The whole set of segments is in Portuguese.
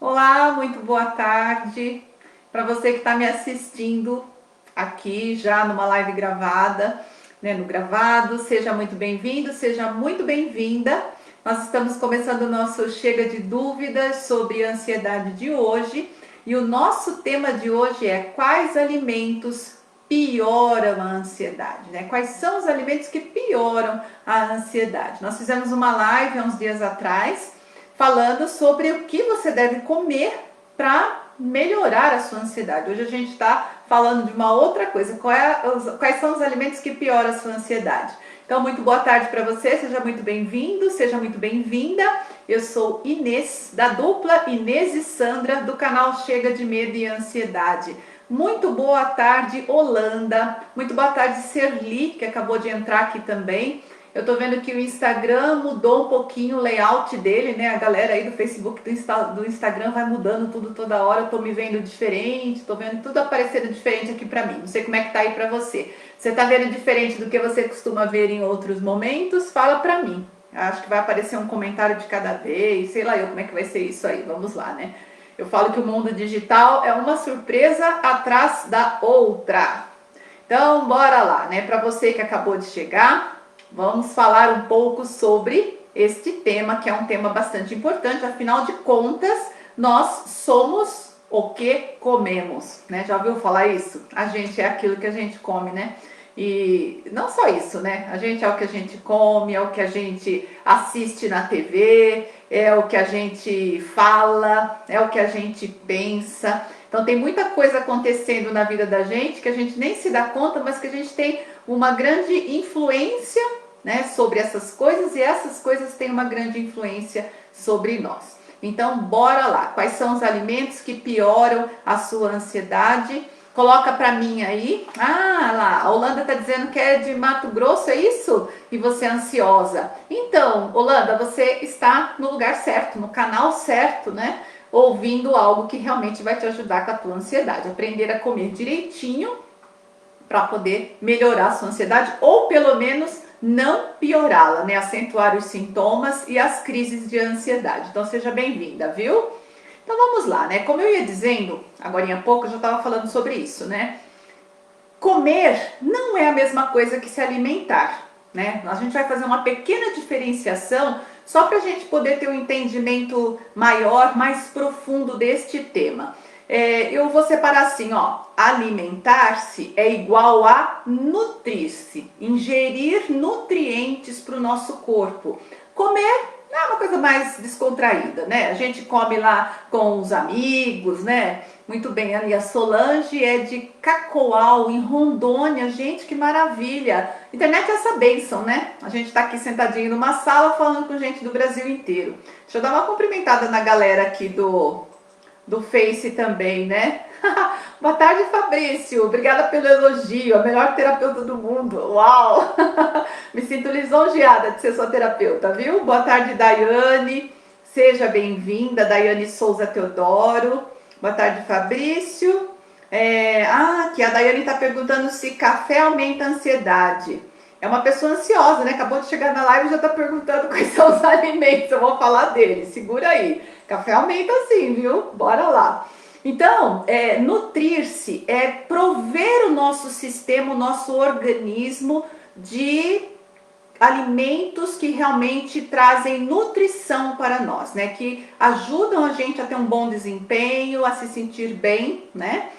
Olá, muito boa tarde para você que está me assistindo aqui já numa live gravada, né, no gravado. Seja muito bem-vindo, seja muito bem-vinda. Nós estamos começando o nosso Chega de Dúvidas sobre a ansiedade de hoje e o nosso tema de hoje é quais alimentos pioram a ansiedade, né? Quais são os alimentos que pioram a ansiedade? Nós fizemos uma live há uns dias atrás falando sobre o que você deve comer para melhorar a sua ansiedade. Hoje a gente está falando de uma outra coisa. Quais são os alimentos que pioram a sua ansiedade? Então, muito boa tarde para você, seja muito bem-vindo, seja muito bem-vinda. Eu sou Inês, da dupla Inês e Sandra, do canal Chega de Medo e Ansiedade. Muito boa tarde, Holanda. Muito boa tarde, Serli, que acabou de entrar aqui também. Eu tô vendo que o Instagram mudou um pouquinho o layout dele, né? A galera aí do Facebook, do Instagram vai mudando tudo toda hora. Eu tô me vendo diferente, tô vendo tudo aparecendo diferente aqui pra mim. Não sei como é que tá aí pra você. Você tá vendo diferente do que você costuma ver em outros momentos? Fala pra mim. Acho que vai aparecer um comentário de cada vez, sei lá eu como é que vai ser isso aí. Vamos lá, né? Eu falo que o mundo digital é uma surpresa atrás da outra. Então, bora lá, né? Pra você que acabou de chegar, vamos falar um pouco sobre este tema, que é um tema bastante importante, afinal de contas, nós somos o que comemos, né? Já ouviu falar isso? A gente é aquilo que a gente come, né? E não só isso, né? A gente é o que a gente come, é o que a gente assiste na TV, é o que a gente fala, é o que a gente pensa. Então tem muita coisa acontecendo na vida da gente que a gente nem se dá conta, mas que a gente tem uma grande influência, né, sobre essas coisas, e essas coisas têm uma grande influência sobre nós. Então, bora lá. Quais são os alimentos que pioram a sua ansiedade? Coloca para mim aí. Ah, lá, a Holanda está dizendo que é de Mato Grosso, é isso? E você é ansiosa. Então, Holanda, você está no lugar certo, no canal certo, né? Ouvindo algo que realmente vai te ajudar com a tua ansiedade. Aprender a comer direitinho para poder melhorar a sua ansiedade ou pelo menos não piorá-la, né? Acentuar os sintomas e as crises de ansiedade. Então seja bem-vinda, viu? Então vamos lá, né? Como eu ia dizendo, agora há pouco eu já estava falando sobre isso, né? Comer não é a mesma coisa que se alimentar, né? A gente vai fazer uma pequena diferenciação só para a gente poder ter um entendimento maior, mais profundo deste tema. Eu vou separar assim, ó, alimentar-se é igual a nutrir-se, ingerir nutrientes para o nosso corpo. Comer é uma coisa mais descontraída, né? A gente come lá com os amigos, né? Muito bem, ali a Solange é de Cacoal, em Rondônia. Gente, que maravilha! Internet é essa bênção, né? A gente tá aqui sentadinho numa sala falando com gente do Brasil inteiro. Deixa eu dar uma cumprimentada na galera aqui do Face também, né? Boa tarde, Fabrício. Obrigada pelo elogio. A melhor terapeuta do mundo. Uau! Me sinto lisonjeada de ser sua terapeuta, viu? Boa tarde, Daiane. Seja bem-vinda, Daiane Souza Teodoro. Boa tarde, Fabrício. Que a Daiane está perguntando se café aumenta a ansiedade. É uma pessoa ansiosa, né? Acabou de chegar na live e já está perguntando quais são os alimentos. Eu vou falar dele. Segura aí. Café aumenta sim, viu? Bora lá. Então, nutrir-se é prover o nosso sistema, o nosso organismo de alimentos que realmente trazem nutrição para nós, né? Que ajudam a gente a ter um bom desempenho, a se sentir bem, né?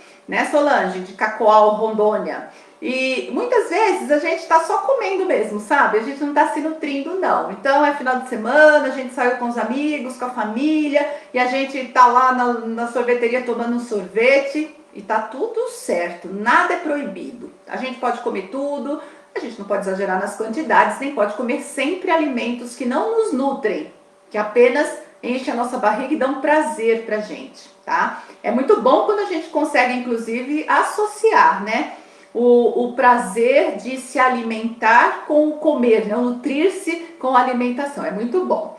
Solange, de Cacoal, Rondônia. E muitas vezes a gente tá só comendo mesmo, sabe? A gente não tá se nutrindo, não. Então é final de semana, a gente saiu com os amigos, com a família, e a gente tá lá na sorveteria tomando um sorvete, e tá tudo certo, nada é proibido. A gente pode comer tudo, a gente não pode exagerar nas quantidades, nem pode comer sempre alimentos que não nos nutrem, que apenas enchem a nossa barriga e dão prazer pra gente, tá? É muito bom quando a gente consegue, inclusive, associar, né? O prazer de se alimentar com o comer, né? O nutrir-se com a alimentação, é muito bom.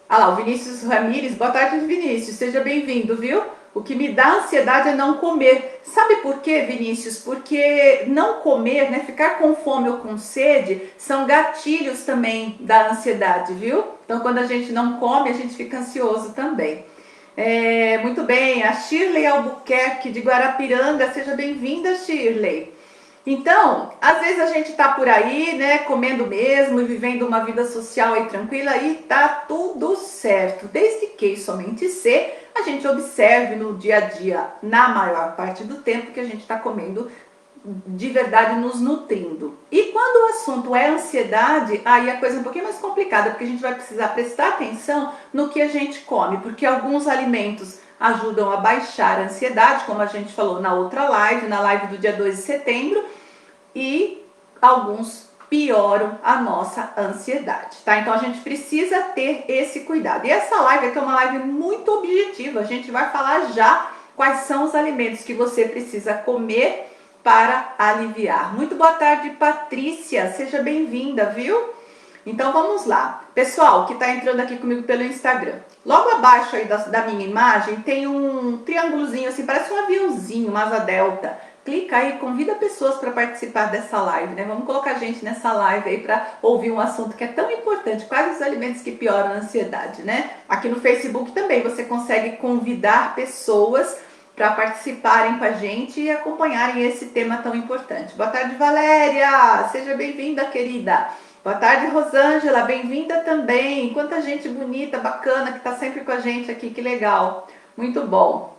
Lá, o Vinícius Ramires, boa tarde, Vinícius, seja bem-vindo, viu? O que me dá ansiedade é não comer. Sabe por quê, Vinícius? Porque não comer, né, ficar com fome ou com sede, são gatilhos também da ansiedade, viu? Então, quando a gente não come, a gente fica ansioso também. Muito bem, a Shirley Albuquerque de Guarapiranga, seja bem-vinda, Shirley. Então, às vezes a gente tá por aí, né, comendo mesmo e vivendo uma vida social aí tranquila e tá tudo certo, desde que e somente se a gente observe no dia a dia, na maior parte do tempo, que a gente está comendo de verdade, nos nutrindo. E quando o assunto é ansiedade, aí a coisa é um pouquinho mais complicada, porque a gente vai precisar prestar atenção no que a gente come, porque alguns alimentos ajudam a baixar a ansiedade, como a gente falou na outra live, na live do dia 2 de setembro, e alguns pioram a nossa ansiedade, tá? Então a gente precisa ter esse cuidado. E essa live aqui é uma live muito objetiva, a gente vai falar já quais são os alimentos que você precisa comer para aliviar. Muito boa tarde, Patrícia, seja bem-vinda, viu? Então vamos lá. Pessoal que está entrando aqui comigo pelo Instagram, logo abaixo aí da minha imagem tem um triângulozinho assim, parece um aviãozinho, uma asa delta. Clica aí, convida pessoas para participar dessa live, né? Vamos colocar gente nessa live aí para ouvir um assunto que é tão importante, quais os alimentos que pioram a ansiedade, né? Aqui no Facebook também você consegue convidar pessoas para participarem com a gente e acompanharem esse tema tão importante. Boa tarde, Valéria! Seja bem-vinda, querida! Boa tarde, Rosângela! Bem-vinda também! Quanta gente bonita, bacana, que está sempre com a gente aqui, que legal! Muito bom!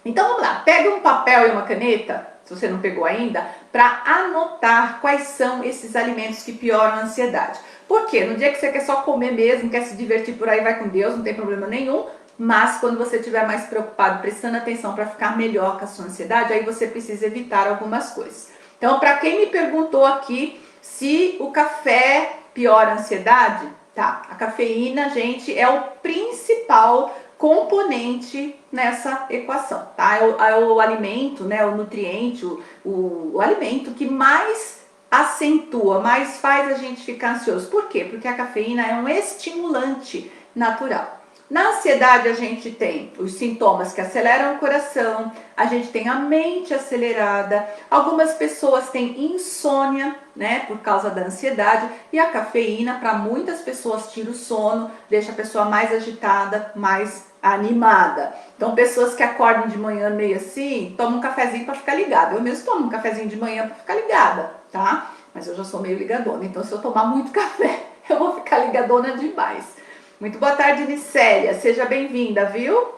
Então vamos lá, pega um papel e uma caneta, se você não pegou ainda, para anotar quais são esses alimentos que pioram a ansiedade. Por quê? No dia que você quer só comer mesmo, quer se divertir por aí, vai com Deus, não tem problema nenhum. Mas quando você estiver mais preocupado, prestando atenção para ficar melhor com a sua ansiedade, aí você precisa evitar algumas coisas. Então, para quem me perguntou aqui se o café piora a ansiedade, tá? A cafeína, gente, é o principal componente nessa equação, tá? É o alimento, né? O nutriente, o alimento que mais acentua, mais faz a gente ficar ansioso. Por quê? Porque a cafeína é um estimulante natural. Na ansiedade a gente tem os sintomas que aceleram o coração, a gente tem a mente acelerada, algumas pessoas têm insônia, né, por causa da ansiedade, e a cafeína para muitas pessoas tira o sono, deixa a pessoa mais agitada, mais animada. Então pessoas que acordam de manhã meio assim, tomam um cafezinho para ficar ligada. Eu mesmo tomo um cafezinho de manhã para ficar ligada, tá? Mas eu já sou meio ligadona, então se eu tomar muito café, eu vou ficar ligadona demais. Muito boa tarde, Nicélia, seja bem-vinda, viu?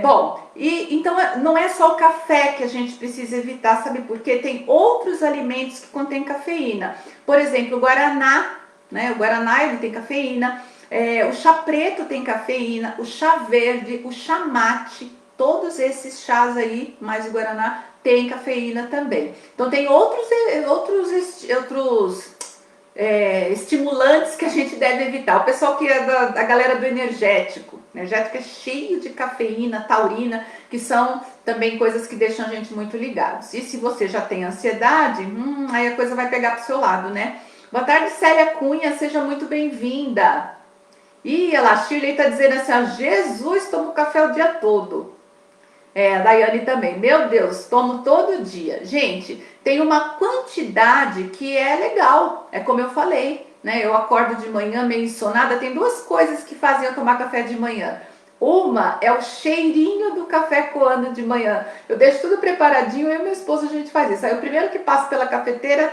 Bom, e então não é só o café que a gente precisa evitar, sabe? Porque tem outros alimentos que contêm cafeína. Por exemplo, o guaraná, né? O guaraná ele tem cafeína, o chá preto tem cafeína, o chá verde, o chá mate, todos esses chás aí, mais o guaraná, tem cafeína também. Então tem outros estimulantes que a gente deve evitar. O pessoal que é da galera do energético. Energético é cheio de cafeína, taurina, que são também coisas que deixam a gente muito ligados. E se você já tem ansiedade, aí a coisa vai pegar pro seu lado, né? Boa tarde, Célia Cunha, seja muito bem-vinda. E a Shirley tá dizendo assim, ó, Jesus, tomo café o dia todo. A Daiane também. Meu Deus, tomo todo dia. Gente, tem uma quantidade que é legal. É como eu falei, né? Eu acordo de manhã meio ensonada. Tem duas coisas que fazem eu tomar café de manhã. Uma é o cheirinho do café coando de manhã. Eu deixo tudo preparadinho, eu e meu esposo a gente faz isso. Aí o primeiro que passa pela cafeteira,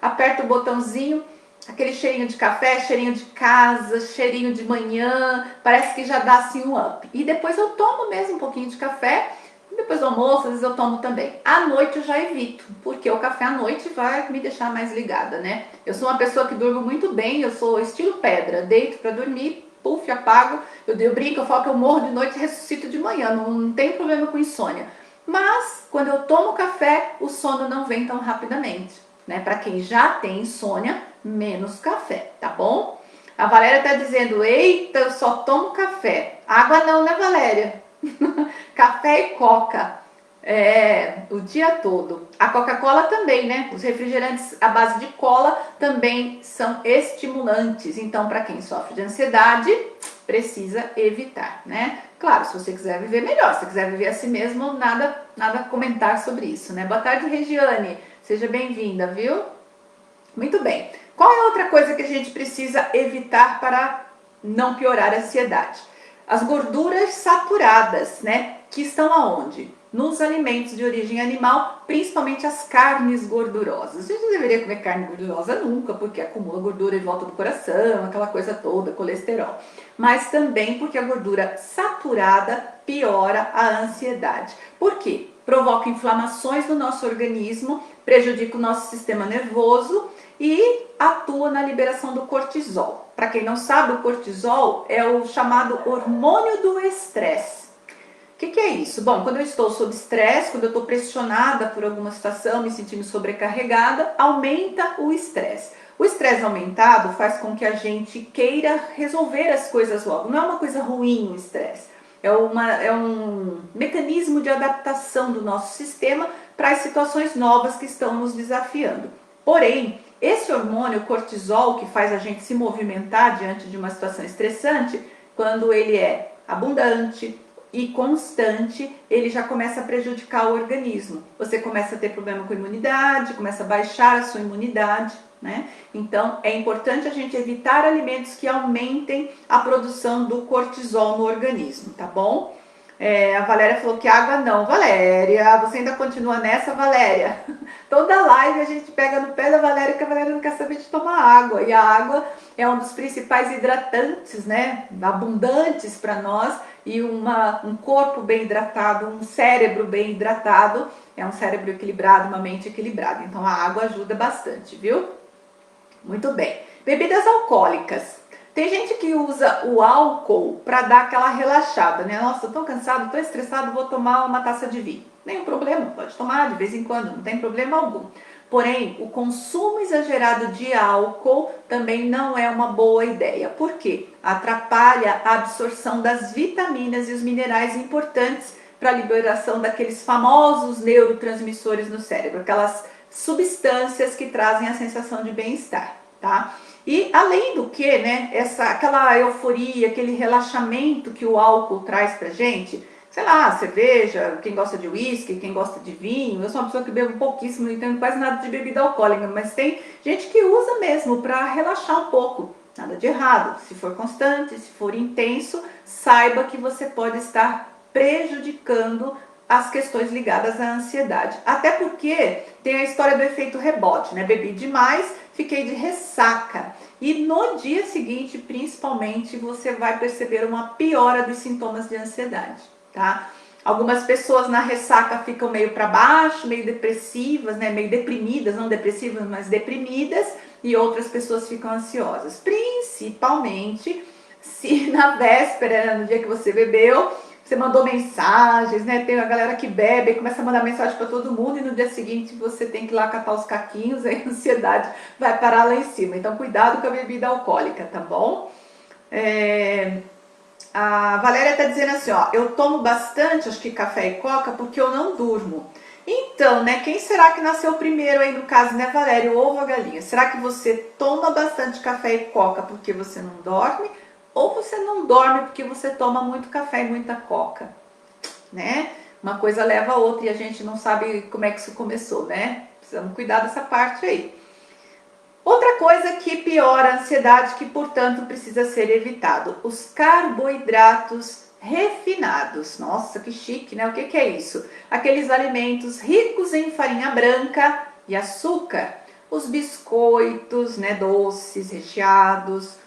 aperta o botãozinho, aquele cheirinho de café, cheirinho de casa, cheirinho de manhã, parece que já dá assim um up. E depois eu tomo mesmo um pouquinho de café, depois do almoço, às vezes eu tomo também. À noite eu já evito, porque o café à noite vai me deixar mais ligada, né? Eu sou uma pessoa que durmo muito bem, eu sou estilo pedra, deito para dormir, puf, apago, eu brinco, eu falo que eu morro de noite e ressuscito de manhã, não tem problema com insônia. Mas quando eu tomo café, o sono não vem tão rapidamente, né? Para quem já tem insônia, menos café, tá bom? A Valéria tá dizendo, eita, eu só tomo café. Água não, né, Valéria? Café e coca, o dia todo. A Coca-Cola também, né? Os refrigerantes à base de cola também são estimulantes. Então, para quem sofre de ansiedade, precisa evitar, né? Claro, se você quiser viver melhor, se você quiser viver assim mesmo, nada a comentar sobre isso, né? Boa tarde, Regiane. Seja bem-vinda, viu? Muito bem. Qual é a outra coisa que a gente precisa evitar para não piorar a ansiedade. As gorduras saturadas, né? Que estão aonde? Nos alimentos de origem animal, principalmente as carnes gordurosas. A gente não deveria comer carne gordurosa nunca, porque acumula gordura em volta do coração, aquela coisa toda, colesterol. Mas também porque a gordura saturada piora a ansiedade. Por quê? Provoca inflamações no nosso organismo, prejudica o nosso sistema nervoso e atua na liberação do cortisol. Para quem não sabe, o cortisol é o chamado hormônio do estresse. O que é isso? Bom, quando eu estou sob estresse, quando eu estou pressionada por alguma situação, me sentindo sobrecarregada, aumenta o estresse. O estresse aumentado faz com que a gente queira resolver as coisas logo. Não é uma coisa ruim o estresse. É um mecanismo de adaptação do nosso sistema para as situações novas que estão nos desafiando. Porém, esse hormônio, o cortisol, que faz a gente se movimentar diante de uma situação estressante, quando ele é abundante e constante, ele já começa a prejudicar o organismo. Você começa a ter problema com a imunidade, começa a baixar a sua imunidade, né? Então, é importante a gente evitar alimentos que aumentem a produção do cortisol no organismo, tá bom? A Valéria falou que água não. Valéria, você ainda continua nessa, Valéria? Toda live a gente pega no pé da Valéria, que a Valéria não quer saber de tomar água. E a água é um dos principais hidratantes, né? Abundantes para nós. E um corpo bem hidratado, um cérebro bem hidratado, é um cérebro equilibrado, uma mente equilibrada. Então a água ajuda bastante, viu? Muito bem. Bebidas alcoólicas. Tem gente que usa o álcool para dar aquela relaxada, né? Nossa, tô cansado, tô estressado, vou tomar uma taça de vinho. Nenhum problema, pode tomar de vez em quando, não tem problema algum. Porém, o consumo exagerado de álcool também não é uma boa ideia. Por quê? Atrapalha a absorção das vitaminas e os minerais importantes para a liberação daqueles famosos neurotransmissores no cérebro, aquelas substâncias que trazem a sensação de bem-estar, tá? E além do que, né, aquela euforia, aquele relaxamento que o álcool traz pra gente, sei lá, cerveja, quem gosta de uísque, quem gosta de vinho, eu sou uma pessoa que bebo pouquíssimo, não entendo quase nada de bebida alcoólica, mas tem gente que usa mesmo para relaxar um pouco, nada de errado. Se for constante, se for intenso, saiba que você pode estar prejudicando as questões ligadas à ansiedade. Até porque tem a história do efeito rebote, né? Bebi demais, fiquei de ressaca. E no dia seguinte, principalmente, você vai perceber uma piora dos sintomas de ansiedade, tá? Algumas pessoas na ressaca ficam meio para baixo, meio depressivas, né? Meio deprimidas, não depressivas, mas deprimidas, e outras pessoas ficam ansiosas. Principalmente se na véspera, no dia que você bebeu, você mandou mensagens, né? Tem a galera que bebe e começa a mandar mensagem para todo mundo e no dia seguinte você tem que ir lá catar os caquinhos, aí a ansiedade vai parar lá em cima. Então cuidado com a bebida alcoólica, tá bom? A Valéria tá dizendo assim, ó, eu tomo bastante, acho que café e coca, porque eu não durmo. Então, né, quem será que nasceu primeiro aí no caso, né, Valéria, o ovo ou a galinha? Será que você toma bastante café e coca porque você não dorme? Ou você não dorme porque você toma muito café e muita coca, né? Uma coisa leva a outra e a gente não sabe como é que isso começou, né? Precisamos cuidar dessa parte aí. Outra coisa que piora a ansiedade, que portanto precisa ser evitado, os carboidratos refinados. Nossa, que chique, né? O que é isso? Aqueles alimentos ricos em farinha branca e açúcar. Os biscoitos, né, doces, recheados,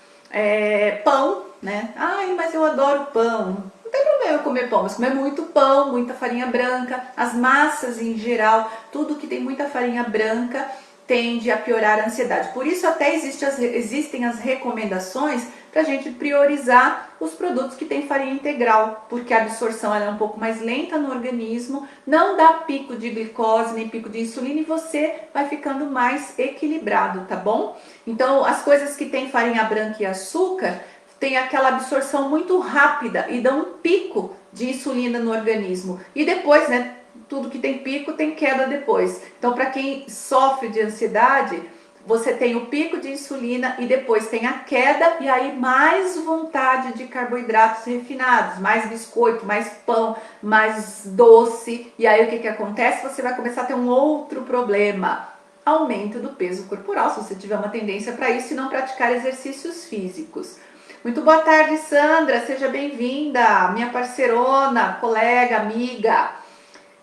pão, né? Ai, mas eu adoro pão. Não tem problema comer pão, mas comer muito pão, muita farinha branca, as massas em geral, tudo que tem muita farinha branca tende a piorar a ansiedade. Por isso até existem as recomendações para a gente priorizar os produtos que têm farinha integral, porque a absorção ela é um pouco mais lenta no organismo, não dá pico de glicose nem pico de insulina e você vai ficando mais equilibrado, tá bom? Então as coisas que têm farinha branca e açúcar tem aquela absorção muito rápida e dão um pico de insulina no organismo. E depois, né, tudo que tem pico tem queda depois. Então, para quem sofre de ansiedade, você tem o pico de insulina e depois tem a queda e aí mais vontade de carboidratos refinados, mais biscoito, mais pão, mais doce. E aí o que acontece? Você vai começar a ter um outro problema. aumento do peso corporal, se você tiver uma tendência para isso e não praticar exercícios físicos. Muito boa tarde, Sandra, seja bem-vinda, minha parceirona, colega, amiga.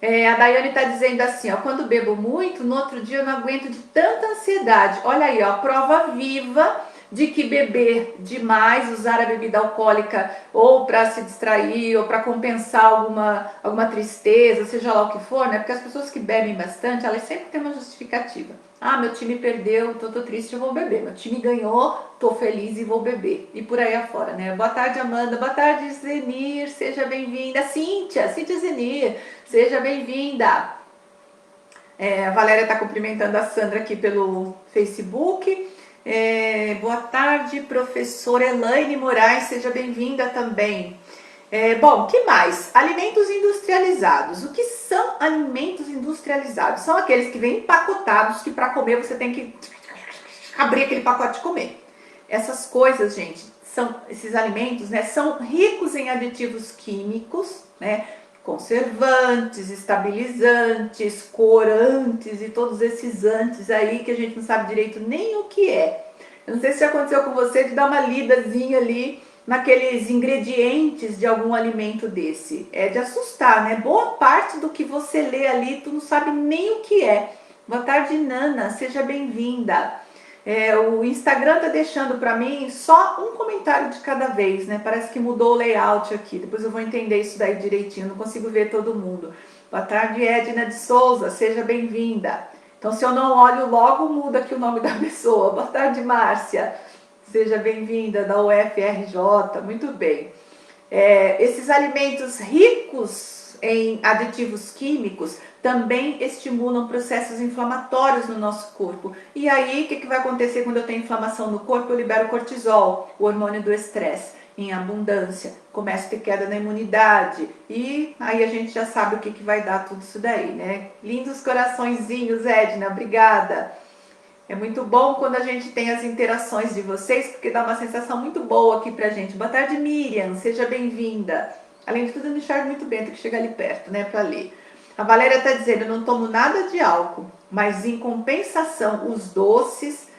A Daiane está dizendo assim, ó, quando bebo muito, no outro dia eu não aguento de tanta ansiedade. Olha aí, ó, prova viva de que beber demais, usar a bebida alcoólica ou para se distrair ou para compensar alguma tristeza, seja lá o que for, né? Porque as pessoas que bebem bastante, elas sempre têm uma justificativa. Ah, meu time perdeu, tô triste, eu vou beber. Meu time ganhou, tô feliz e vou beber. E por aí afora, né? Boa tarde, Amanda. Boa tarde, Zenir. Seja bem-vinda. Cíntia Zenir. Seja bem-vinda. A Valéria está cumprimentando a Sandra aqui pelo Facebook. Boa tarde, professora Elaine Moraes, seja bem-vinda também. Bom, que mais? Alimentos industrializados. O que são alimentos industrializados? São aqueles que vêm empacotados, que para comer você tem que abrir aquele pacote e comer. Essas coisas, gente, esses alimentos, né, são ricos em aditivos químicos, né? Conservantes, estabilizantes, corantes e todos esses antes aí que a gente não sabe direito nem o que é. Eu não sei se já aconteceu com você de dar uma lidazinha ali naqueles ingredientes de algum alimento desse. É de assustar, né? Boa parte do que você lê ali, tu não sabe nem o que é. Boa tarde, Nana, seja bem-vinda. O Instagram tá deixando para mim só um comentário de cada vez, né? Parece que mudou o layout aqui. Depois eu vou entender isso daí direitinho, não consigo ver todo mundo. Boa tarde, Edna de Souza, seja bem-vinda. Então, se eu não olho logo, muda aqui o nome da pessoa. Boa tarde, Márcia, seja bem-vinda da UFRJ, muito bem. Esses alimentos ricos em aditivos químicos também estimulam processos inflamatórios no nosso corpo. E aí, o que vai acontecer quando eu tenho inflamação no corpo? Eu libero cortisol, o hormônio do estresse, em abundância. Começo a ter queda na imunidade. E aí a gente já sabe o que vai dar tudo isso daí, né? Lindos coraçõezinhos, Edna, obrigada. É muito bom quando a gente tem as interações de vocês, porque dá uma sensação muito boa aqui pra gente. Boa tarde, Miriam, seja bem-vinda. Além de tudo, eu não enxergo muito bem, tenho que chegar ali perto, né, pra ler. A Valéria está dizendo, eu não tomo nada de álcool, mas em compensação, os doces.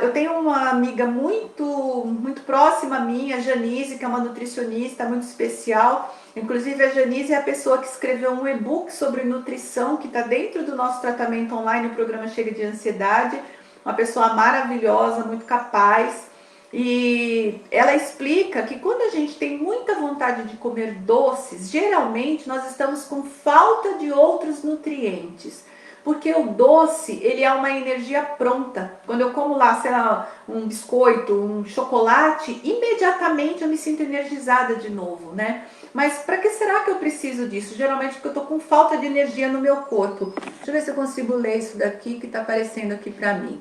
Eu tenho uma amiga muito próxima minha, a Janice, que é uma nutricionista muito especial. Inclusive, a Janice é a pessoa que escreveu um e-book sobre nutrição, que está dentro do nosso tratamento online, o programa Chega de Ansiedade. Uma pessoa maravilhosa, muito capaz. E ela explica que quando a gente tem muita vontade de comer doces, geralmente nós estamos com falta de outros nutrientes. Porque o doce, ele é uma energia pronta. Quando eu como lá, sei lá, um biscoito, um chocolate, imediatamente eu me sinto energizada de novo, né? Mas para que será que eu preciso disso? Geralmente porque eu tô com falta de energia no meu corpo. Deixa eu ver se eu consigo ler isso daqui que tá aparecendo aqui para mim.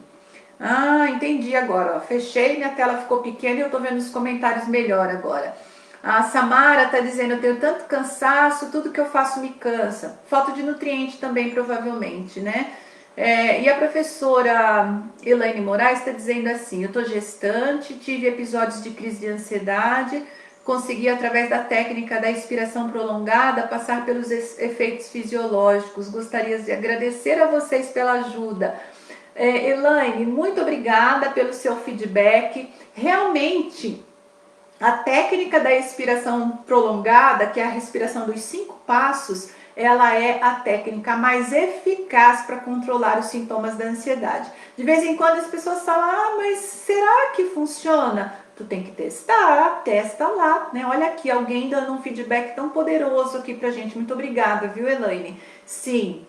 Entendi agora, ó. Fechei, minha tela ficou pequena e eu tô vendo os comentários melhor agora. A Samara tá dizendo, eu tenho tanto cansaço, tudo que eu faço me cansa. Falta de nutriente também, provavelmente, né? E a professora Elaine Moraes está dizendo assim, eu tô gestante, tive episódios de crise de ansiedade, consegui, através da técnica da inspiração prolongada, passar pelos efeitos fisiológicos. Gostaria de agradecer a vocês pela ajuda. Elaine, muito obrigada pelo seu feedback. Realmente, a técnica da respiração prolongada, que é a respiração dos 5 passos, ela é a técnica mais eficaz para controlar os sintomas da ansiedade. De vez em quando as pessoas falam, mas será que funciona? Tu tem que testar, testa lá, né? Olha aqui, alguém dando um feedback tão poderoso aqui pra gente. Muito obrigada, viu, Elaine? Sim,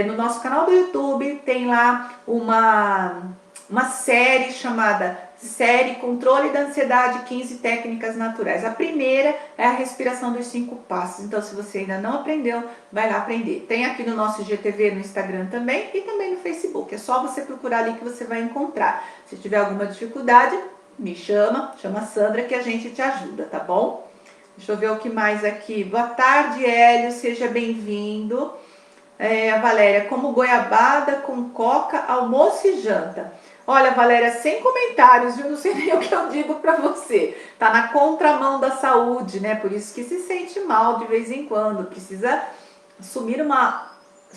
no nosso canal do YouTube tem lá uma série chamada Série Controle da Ansiedade, 15 Técnicas Naturais. A primeira é a respiração dos 5 passos. Então, se você ainda não aprendeu, vai lá aprender. Tem aqui no nosso IGTV no Instagram também e também no Facebook. É só você procurar ali que você vai encontrar. Se tiver alguma dificuldade, me chama a Sandra que a gente te ajuda, tá bom? Deixa eu ver o que mais aqui. Boa tarde, Hélio, seja bem-vindo. A Valéria, como goiabada com coca, almoço e janta. Olha, Valéria, sem comentários, viu? Não sei nem o que eu digo pra você. Tá na contramão da saúde, né? Por isso que se sente mal de vez em quando. Precisa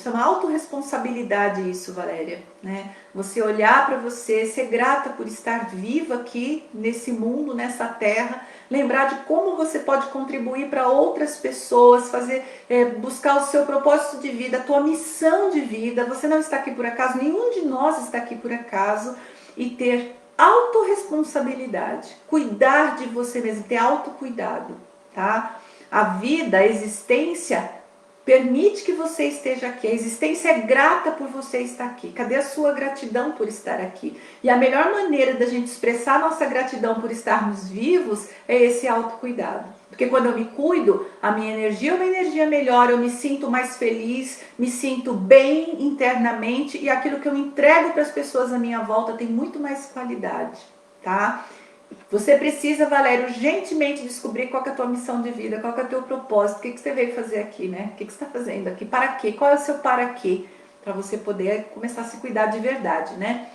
Isso é uma autorresponsabilidade isso, Valéria, né? Você olhar para você, ser grata por estar viva aqui nesse mundo, nessa terra, lembrar de como você pode contribuir para outras pessoas, fazer, buscar o seu propósito de vida, a tua missão de vida. Você não está aqui por acaso, nenhum de nós está aqui por acaso, e ter autorresponsabilidade, cuidar de você mesmo, ter autocuidado, tá? A vida, a existência permite que você esteja aqui. A existência é grata por você estar aqui. Cadê a sua gratidão por estar aqui? E a melhor maneira da gente expressar nossa gratidão por estarmos vivos é esse autocuidado. Porque quando eu me cuido, a minha energia é uma energia melhor, eu me sinto mais feliz, me sinto bem internamente e aquilo que eu entrego para as pessoas à minha volta tem muito mais qualidade, tá? Você precisa, Valéria, urgentemente descobrir qual é a tua missão de vida, qual é o teu propósito, o que você veio fazer aqui, né? O que você está fazendo aqui, para quê? Qual é o seu para quê? Para você poder começar a se cuidar de verdade, né?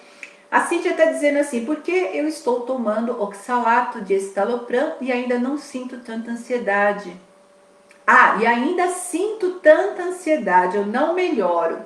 A Cíntia está dizendo assim, por que eu estou tomando oxalato de estalopram e ainda não sinto tanta ansiedade? Ah, e ainda sinto tanta ansiedade, eu não melhoro.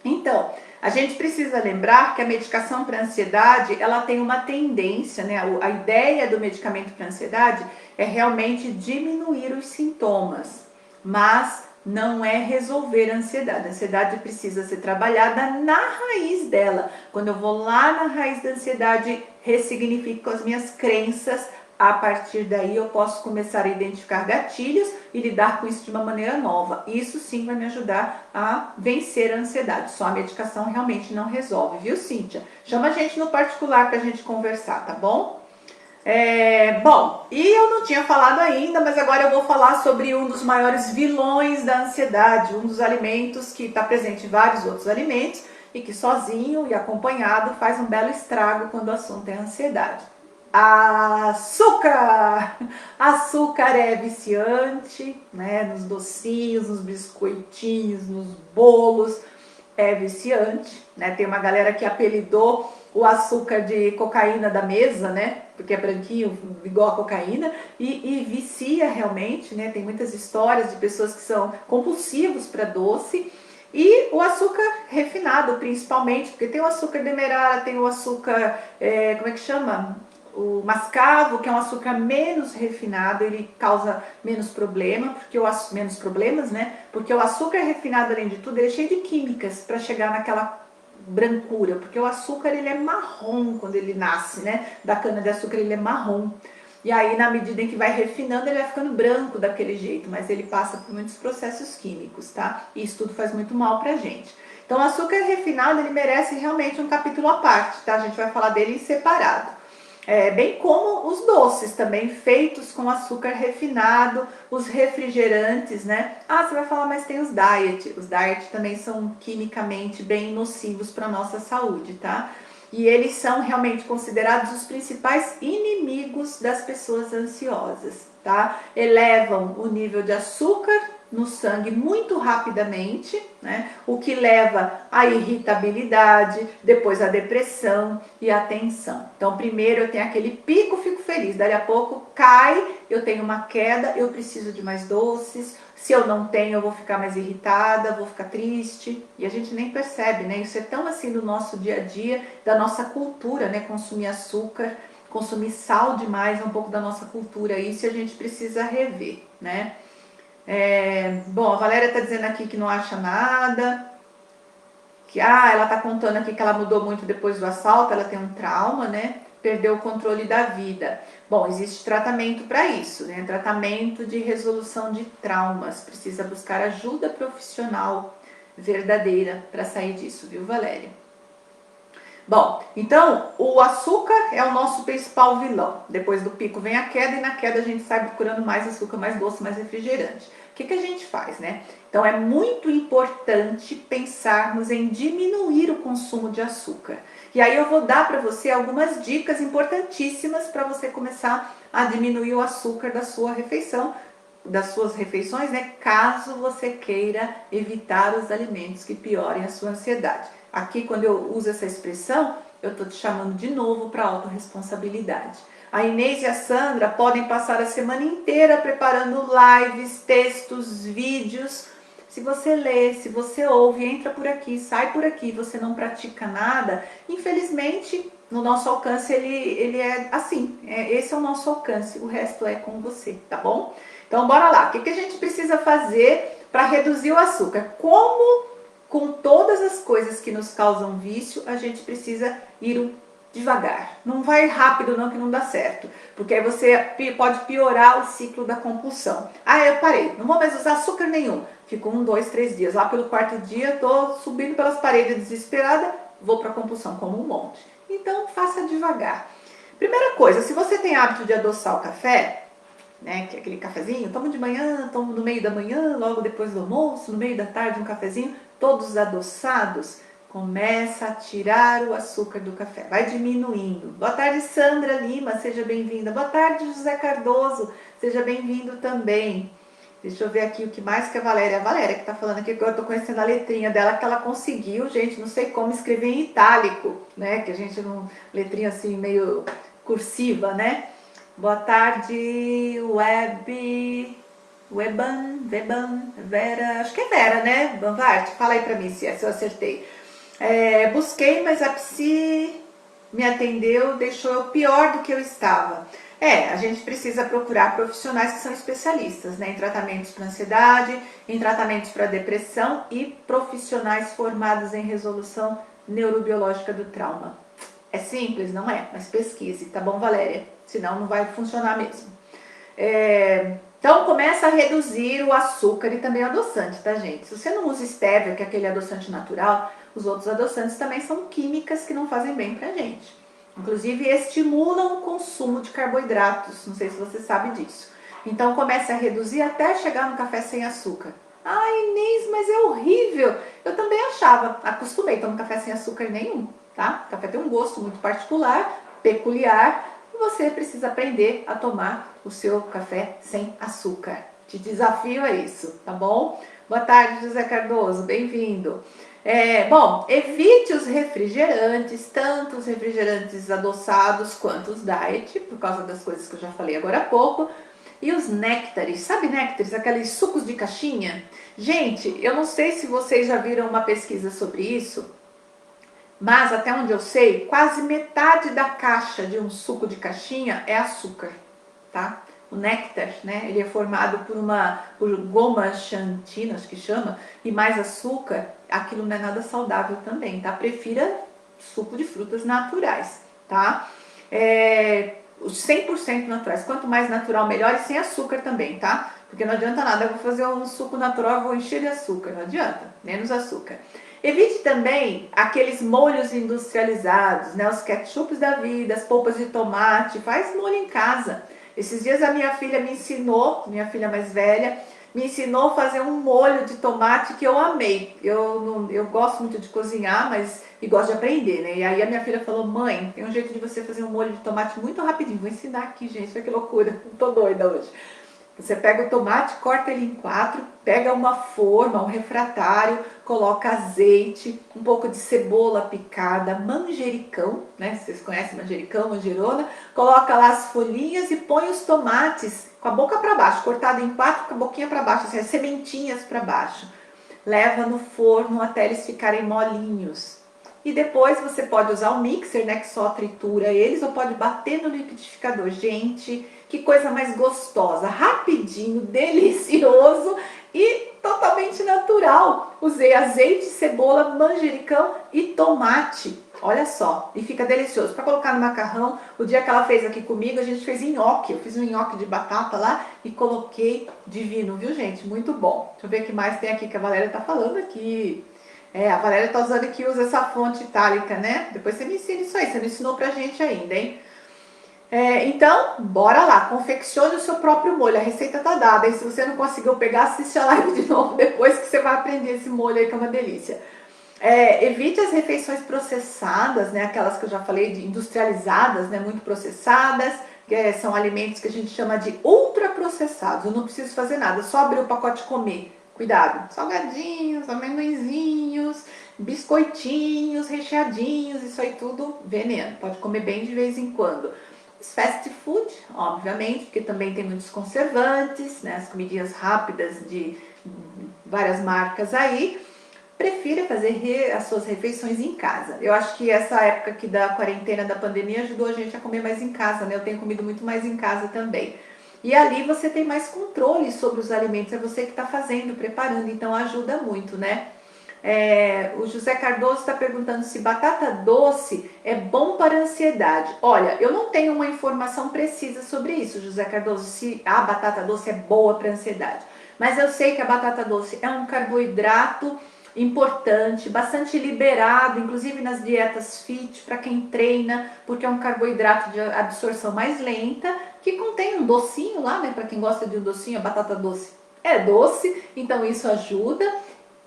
Então, a gente precisa lembrar que a medicação para ansiedade, ela tem uma tendência, né? A ideia do medicamento para ansiedade é realmente diminuir os sintomas, mas não é resolver a ansiedade. A ansiedade precisa ser trabalhada na raiz dela. Quando eu vou lá na raiz da ansiedade, ressignifico as minhas crenças. A partir daí eu posso começar a identificar gatilhos e lidar com isso de uma maneira nova. Isso sim vai me ajudar a vencer a ansiedade. Só a medicação realmente não resolve, viu, Cíntia? Chama a gente no particular pra gente conversar, tá bom? Bom, e eu não tinha falado ainda, mas agora eu vou falar sobre um dos maiores vilões da ansiedade, um dos alimentos que está presente em vários outros alimentos e que sozinho e acompanhado faz um belo estrago quando o assunto é ansiedade. Açúcar! Açúcar é viciante, né? Nos docinhos, nos biscoitinhos, nos bolos, é viciante, né? Tem uma galera que apelidou o açúcar de cocaína da mesa, né? Porque é branquinho, igual a cocaína, e vicia realmente, né? Tem muitas histórias de pessoas que são compulsivos para doce. E o açúcar refinado, principalmente, porque tem o açúcar demerara, tem o açúcar, como é que chama? O mascavo, que é um açúcar menos refinado, ele causa menos problema, menos problemas, né? Porque o açúcar refinado, além de tudo, ele é cheio de químicas para chegar naquela brancura, porque o açúcar ele é marrom quando ele nasce, né? Da cana de açúcar ele é marrom. E aí, na medida em que vai refinando, ele vai ficando branco daquele jeito, mas ele passa por muitos processos químicos, tá? E isso tudo faz muito mal pra gente. Então, o açúcar refinado, ele merece realmente um capítulo à parte, tá? A gente vai falar dele em separado. Bem como os doces também, feitos com açúcar refinado, os refrigerantes, né? Ah, você vai falar, mas tem os diet. Os diet também são quimicamente bem nocivos para a nossa saúde, tá? E eles são realmente considerados os principais inimigos das pessoas ansiosas, tá? Elevam o nível de açúcar no sangue muito rapidamente, né? O que leva à irritabilidade, depois à depressão e à tensão. Então, primeiro eu tenho aquele pico, fico feliz, daí a pouco cai, eu tenho uma queda, eu preciso de mais doces, se eu não tenho eu vou ficar mais irritada, vou ficar triste, e a gente nem percebe, né? Isso é tão assim do nosso dia a dia, da nossa cultura, né? Consumir açúcar, consumir sal demais é um pouco da nossa cultura, isso a gente precisa rever, né? Bom, a Valéria está dizendo aqui que não acha nada, que ela está contando aqui que ela mudou muito depois do assalto, ela tem um trauma, né? Perdeu o controle da vida. Bom, existe tratamento para isso, né? Tratamento de resolução de traumas. Precisa buscar ajuda profissional verdadeira para sair disso, viu, Valéria? Bom, então o açúcar é o nosso principal vilão. Depois do pico vem a queda e na queda a gente sai procurando mais açúcar, mais doce, mais refrigerante. O que a gente faz, né? Então é muito importante pensarmos em diminuir o consumo de açúcar. E aí eu vou dar para você algumas dicas importantíssimas para você começar a diminuir o açúcar da sua refeição, das suas refeições, né? Caso você queira evitar os alimentos que piorem a sua ansiedade. Aqui, quando eu uso essa expressão, eu estou te chamando de novo para autorresponsabilidade. A Inês e a Sandra podem passar a semana inteira preparando lives, textos, vídeos Se você lê, se você ouve, entra por aqui, sai por aqui, você não pratica nada, infelizmente no nosso alcance ele é assim, esse é o nosso alcance, o resto é com você, tá bom? Então bora lá, o que a gente precisa fazer para reduzir o açúcar? Como com todas as coisas que nos causam vício, a gente precisa ir devagar. Não vai rápido não que não dá certo, porque aí você pode piorar o ciclo da compulsão. Ah, eu parei, não vou mais usar açúcar nenhum. Fico 1, 2, 3 dias. Lá pelo quarto dia, tô subindo pelas paredes desesperada, vou para a compulsão como um monte. Então, faça devagar. Primeira coisa, se você tem hábito de adoçar o café, né, que é aquele cafezinho, tomo de manhã, tomo no meio da manhã, logo depois do almoço, no meio da tarde um cafezinho, todos adoçados, começa a tirar o açúcar do café, vai diminuindo. Boa tarde, Sandra Lima, seja bem-vinda. Boa tarde, José Cardoso, seja bem-vindo também. Deixa eu ver aqui o que mais que a Valéria que tá falando aqui, agora eu tô conhecendo a letrinha dela, que ela conseguiu, gente, não sei como escrever em itálico, né, que a gente não, letrinha assim meio cursiva, né. Boa tarde, Weban, Vera, acho que é Vera, né? Banvart, fala aí pra mim se eu acertei. Busquei, mas a psi me atendeu, deixou eu pior do que eu estava. A gente precisa procurar profissionais que são especialistas, né, em tratamentos para ansiedade, em tratamentos para depressão e profissionais formados em resolução neurobiológica do trauma. É simples, não é? Mas pesquise, tá bom, Valéria? Senão não vai funcionar mesmo. Então começa a reduzir o açúcar e também o adoçante, tá, gente? Se você não usa stevia, que é aquele adoçante natural, os outros adoçantes também são químicas que não fazem bem pra gente. Inclusive estimulam o consumo de carboidratos, não sei se você sabe disso. Então comece a reduzir até chegar no café sem açúcar. Ai, Inês, mas é horrível. Eu também achava, acostumei, tomo café sem açúcar nenhum, tá? O café tem um gosto muito particular, peculiar, e você precisa aprender a tomar o seu café sem açúcar. Te desafio a isso, tá bom? Boa tarde, José Cardoso, bem-vindo. Bom, evite os refrigerantes, tanto os refrigerantes adoçados quanto os diet, por causa das coisas que eu já falei agora há pouco. E os néctares, sabe néctares, aqueles sucos de caixinha? Gente, eu não sei se vocês já viram uma pesquisa sobre isso, mas até onde eu sei, quase metade da caixa de um suco de caixinha é açúcar, tá? O néctar, né? Ele é formado por goma xantina, acho que chama, e mais açúcar. Aquilo não é nada saudável também, tá? Prefira suco de frutas naturais, tá? Os 100% naturais. Quanto mais natural, melhor, e sem açúcar também, tá? Porque não adianta nada, eu vou fazer um suco natural, eu vou encher de açúcar, não adianta, menos açúcar. Evite também aqueles molhos industrializados, né? Os ketchups da vida, as polpas de tomate, faz molho em casa. Esses dias a minha filha me ensinou, minha filha mais velha, me ensinou a fazer um molho de tomate que eu amei. Eu gosto muito de cozinhar, mas e gosto de aprender, né? E aí a minha filha falou, mãe, tem um jeito de você fazer um molho de tomate muito rapidinho. Vou ensinar aqui, gente, olha que loucura, tô doida hoje. Você pega o tomate, corta ele em 4, pega uma forma, um refratário, coloca azeite, um pouco de cebola picada, manjericão, né? Vocês conhecem manjericão, manjerona? Coloca lá as folhinhas e põe os tomates com a boca para baixo, cortado em 4 com a boquinha para baixo, assim, as sementinhas para baixo. Leva no forno até eles ficarem molinhos. E depois você pode usar o mixer, né, que só tritura eles, ou pode bater no liquidificador. Gente, que coisa mais gostosa, rapidinho, delicioso e totalmente natural. Usei azeite, cebola, manjericão e tomate. Olha só, e fica delicioso. Para colocar no macarrão, o dia que ela fez aqui comigo, a gente fez nhoque. Eu fiz um nhoque de batata lá e coloquei divino, viu, gente? Muito bom. Deixa eu ver o que mais tem aqui que a Valéria tá falando aqui. A Valéria tá usando que usa essa fonte itálica, né? Depois você me ensina isso aí, você não ensinou pra gente ainda, hein? Então, bora lá, confeccione o seu próprio molho, a receita tá dada, e se você não conseguiu pegar, assiste a live de novo depois que você vai aprender esse molho aí que é uma delícia. Evite as refeições processadas, né, aquelas que eu já falei, de industrializadas, né, muito processadas, que são alimentos que a gente chama de ultraprocessados. Eu não preciso fazer nada, só abrir o pacote e comer. Cuidado, salgadinhos, amendoinzinhos, biscoitinhos, recheadinhos, isso aí tudo veneno, pode comer bem de vez em quando. Os fast food, obviamente, porque também tem muitos conservantes, né, as comidinhas rápidas várias marcas aí, prefira fazer as suas refeições em casa. Eu acho que essa época aqui da quarentena, da pandemia, ajudou a gente a comer mais em casa, né? Eu tenho comido muito mais em casa também. E ali você tem mais controle sobre os alimentos, é você que está fazendo, preparando, então ajuda muito, né? O José Cardoso está perguntando se batata doce é bom para a ansiedade. Olha, eu não tenho uma informação precisa sobre isso, José Cardoso, se a batata doce é boa para a ansiedade. Mas eu sei que a batata doce é um carboidrato importante, bastante liberado, inclusive nas dietas fit, para quem treina, porque é um carboidrato de absorção mais lenta, que contém um docinho lá, né? Para quem gosta de um docinho, a batata doce é doce, então isso ajuda.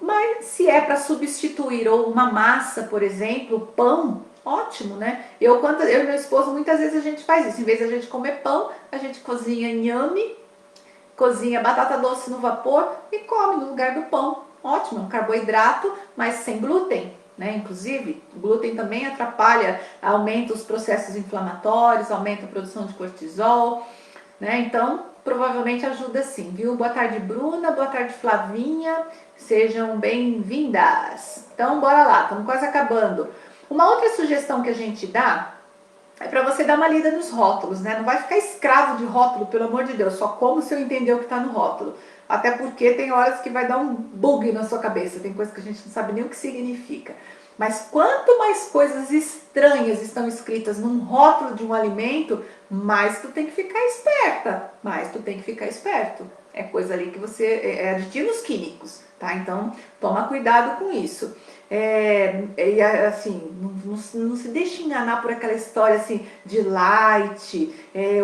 Mas se é para substituir ou uma massa, por exemplo, pão, ótimo, né? Eu e meu esposo, muitas vezes a gente faz isso. Em vez de a gente comer pão, a gente cozinha inhame, cozinha batata doce no vapor e come no lugar do pão. Ótimo, é um carboidrato, mas sem glúten, né? Inclusive, o glúten também atrapalha, aumenta os processos inflamatórios, aumenta a produção de cortisol, né? Então, provavelmente ajuda sim, viu? Boa tarde, Bruna. Boa tarde, Flavinha. Sejam bem-vindas. Então, bora lá, estamos quase acabando. Uma outra sugestão que a gente dá é para você dar uma lida nos rótulos, né? Não vai ficar escravo de rótulo, pelo amor de Deus. Só como se eu entender o que está no rótulo. Até porque tem horas que vai dar um bug na sua cabeça. Tem coisas que a gente não sabe nem o que significa. Mas quanto mais coisas estranhas estão escritas num rótulo de um alimento, mais tu tem que ficar esperta. Mais tu tem que ficar esperto. É coisa ali que você... É aditivos químicos, tá? Então, toma cuidado com isso. Assim, não se deixe enganar por aquela história assim de light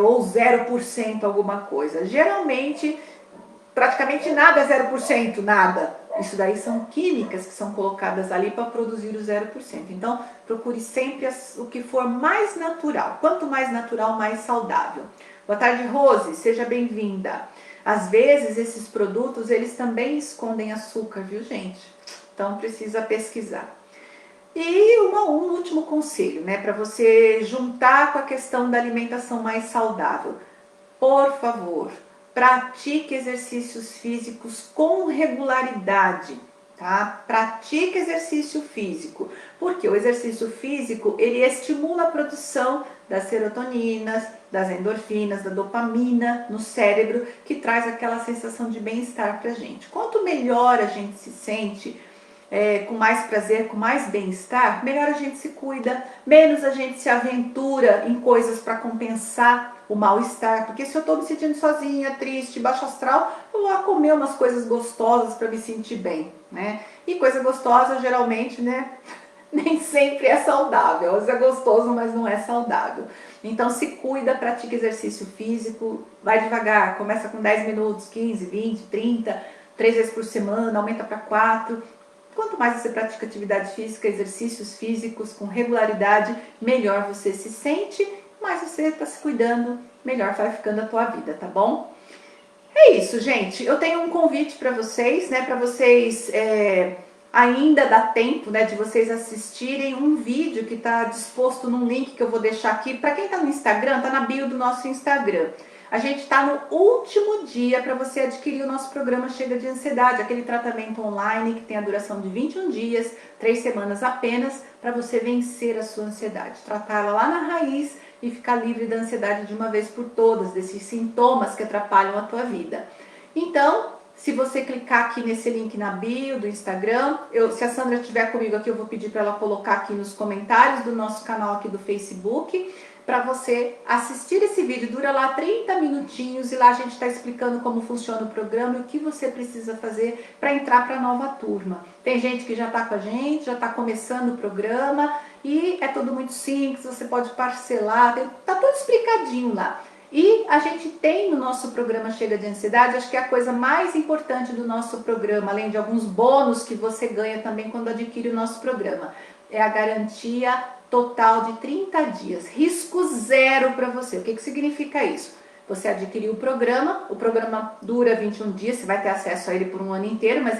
ou 0% alguma coisa. Geralmente, praticamente nada é 0%, nada. Isso daí são químicas que são colocadas ali para produzir o 0%. Então, procure sempre o que for mais natural. Quanto mais natural, mais saudável. Boa tarde, Rose. Seja bem-vinda. Às vezes, esses produtos, eles também escondem açúcar, viu, gente? Então, precisa pesquisar. E um último conselho, né? Para você juntar com a questão da alimentação mais saudável. Por favor, pratique exercícios físicos com regularidade, tá? Pratique exercício físico, porque o exercício físico, ele estimula a produção das serotoninas, das endorfinas, da dopamina no cérebro, que traz aquela sensação de bem-estar pra gente. Quanto melhor a gente se sente, com mais prazer, com mais bem-estar, melhor a gente se cuida, menos a gente se aventura em coisas para compensar o mal-estar, porque se eu estou me sentindo sozinha, triste, baixo astral, eu vou lá comer umas coisas gostosas para me sentir bem, né? E coisa gostosa geralmente, né, nem sempre é saudável, às vezes é gostoso, mas não é saudável. Então se cuida, pratica exercício físico, vai devagar, começa com 10 minutos, 15, 20, 30, 3 vezes por semana, aumenta para 4. Quanto mais você pratica atividade física, exercícios físicos com regularidade, melhor você se sente, mais você está se cuidando, melhor vai ficando a tua vida, tá bom? É isso, gente. Eu tenho um convite para vocês, né? Para vocês ainda dá tempo, né? De vocês assistirem um vídeo que está disposto num link que eu vou deixar aqui. Para quem está no Instagram, tá na bio do nosso Instagram. A gente está no último dia para você adquirir o nosso programa Chega de Ansiedade, aquele tratamento online que tem a duração de 21 dias, 3 semanas apenas, para você vencer a sua ansiedade, tratá-la lá na raiz e ficar livre da ansiedade de uma vez por todas, desses sintomas que atrapalham a tua vida. Então, se você clicar aqui nesse link na bio do Instagram, se a Sandra estiver comigo aqui, eu vou pedir para ela colocar aqui nos comentários do nosso canal aqui do Facebook, para você assistir esse vídeo. Dura lá 30 minutinhos e lá a gente está explicando como funciona o programa e o que você precisa fazer para entrar para a nova turma. Tem gente que já está com a gente, já está começando o programa e é tudo muito simples, você pode parcelar, está tudo explicadinho lá. E a gente tem no nosso programa Chega de Ansiedade, acho que é a coisa mais importante do nosso programa, além de alguns bônus que você ganha também quando adquire o nosso programa, é a garantia total de 30 dias, risco zero para você. O que significa isso? Você adquiriu o programa dura 21 dias, você vai ter acesso a ele por um ano inteiro, mas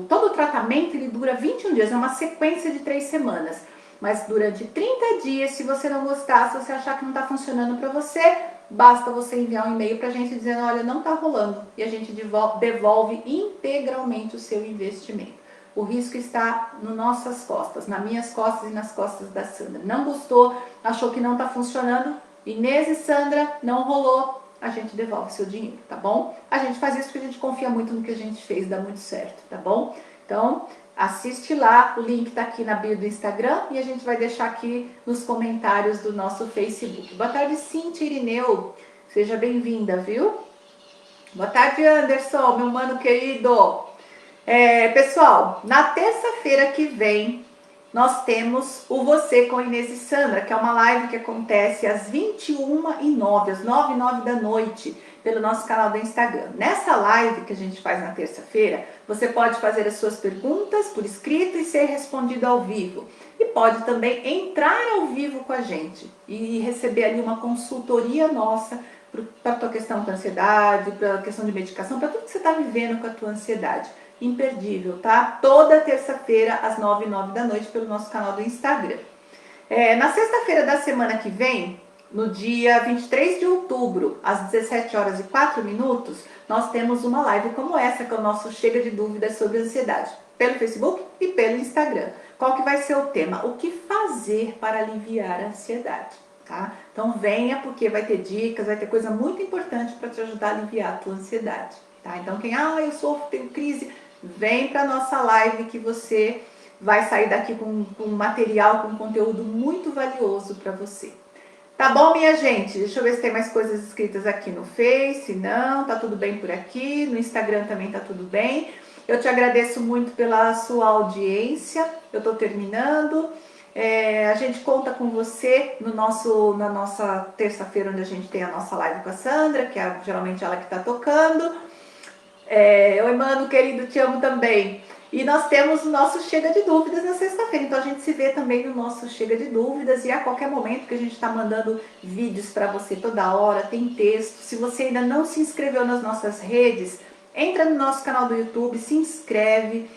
todo o tratamento ele dura 21 dias, é uma sequência de 3 semanas. Mas durante 30 dias, se você não gostar, se você achar que não está funcionando para você, basta você enviar um e-mail para a gente dizendo, olha, não está rolando, e a gente devolve integralmente o seu investimento. O risco está nas nossas costas, nas minhas costas e nas costas da Sandra. Não gostou, achou que não está funcionando, Inês e Sandra, não rolou, a gente devolve seu dinheiro, tá bom? A gente faz isso porque a gente confia muito no que a gente fez, dá muito certo, tá bom? Então, assiste lá, o link tá aqui na bio do Instagram e a gente vai deixar aqui nos comentários do nosso Facebook. Boa tarde, Cintia Irineu, seja bem-vinda, viu? Boa tarde, Anderson, meu mano querido. Pessoal, na terça-feira que vem, nós temos o Você com Inês e Sandra, que é uma live que acontece às 21h09, às 9h09 da noite, pelo nosso canal do Instagram. Nessa live que a gente faz na terça-feira, você pode fazer as suas perguntas por escrito e ser respondido ao vivo. E pode também entrar ao vivo com a gente e receber ali uma consultoria nossa para a tua questão com ansiedade, para a questão de medicação, para tudo que você está vivendo com a tua ansiedade. Imperdível, tá? Toda terça-feira, às 9h09 da noite, pelo nosso canal do Instagram. Na sexta-feira da semana que vem, no dia 23 de outubro, às 17h04, nós temos uma live como essa, que é o nosso Chega de Dúvidas sobre Ansiedade, pelo Facebook e pelo Instagram. Qual que vai ser o tema? O que fazer para aliviar a ansiedade, tá? Então venha, porque vai ter dicas, vai ter coisa muito importante para te ajudar a aliviar a tua ansiedade, tá? Então quem, eu sofro, tenho crise, vem para nossa live que você vai sair daqui com material, com conteúdo muito valioso para você. Tá bom, minha gente? Deixa eu ver se tem mais coisas escritas aqui no Face. Não, tá tudo bem por aqui. No Instagram também tá tudo bem. Eu te agradeço muito pela sua audiência. Eu tô terminando. A gente conta com você na nossa terça-feira, onde a gente tem a nossa live com a Sandra, que é geralmente ela que tá tocando. Oi, mano, querido, te amo também. E nós temos o nosso Chega de Dúvidas na sexta-feira, então a gente se vê também no nosso Chega de Dúvidas e a qualquer momento que a gente está mandando vídeos para você toda hora, tem texto. Se você ainda não se inscreveu nas nossas redes, entra no nosso canal do YouTube, se inscreve.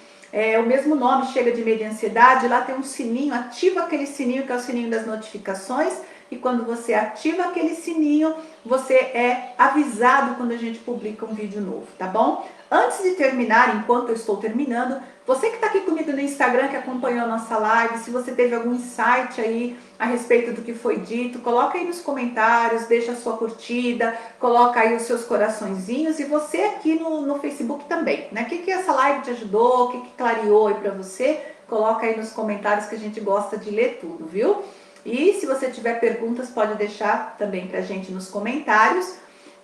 O mesmo nome, Chega de Medo e Ansiedade, lá tem um sininho, ativa aquele sininho que é o sininho das notificações. E quando você ativa aquele sininho, você é avisado quando a gente publica um vídeo novo, tá bom? Antes de terminar, enquanto eu estou terminando, você que está aqui comigo no Instagram, que acompanhou a nossa live, se você teve algum insight aí a respeito do que foi dito, coloca aí nos comentários, deixa a sua curtida, coloca aí os seus coraçõezinhos, e você aqui no Facebook também, né? O que essa live te ajudou, o que clareou aí para você, coloca aí nos comentários que a gente gosta de ler tudo, viu? E se você tiver perguntas, pode deixar também pra gente nos comentários,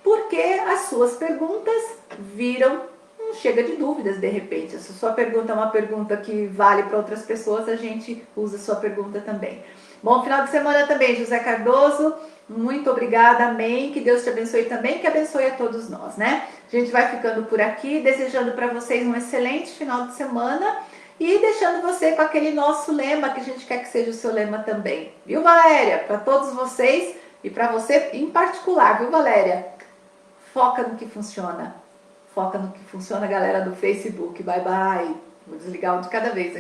porque as suas perguntas viram um Chega de Dúvidas de repente. Se a sua pergunta é uma pergunta que vale para outras pessoas, a gente usa a sua pergunta também. Bom final de semana também, José Cardoso. Muito obrigada, amém. Que Deus te abençoe também, que abençoe a todos nós, né? A gente vai ficando por aqui, desejando para vocês um excelente final de semana. E deixando você com aquele nosso lema, que a gente quer que seja o seu lema também. Viu, Valéria? Para todos vocês e para você em particular, viu, Valéria? Foca no que funciona. Foca no que funciona, galera do Facebook. Bye, bye. Vou desligar um de cada vez aqui.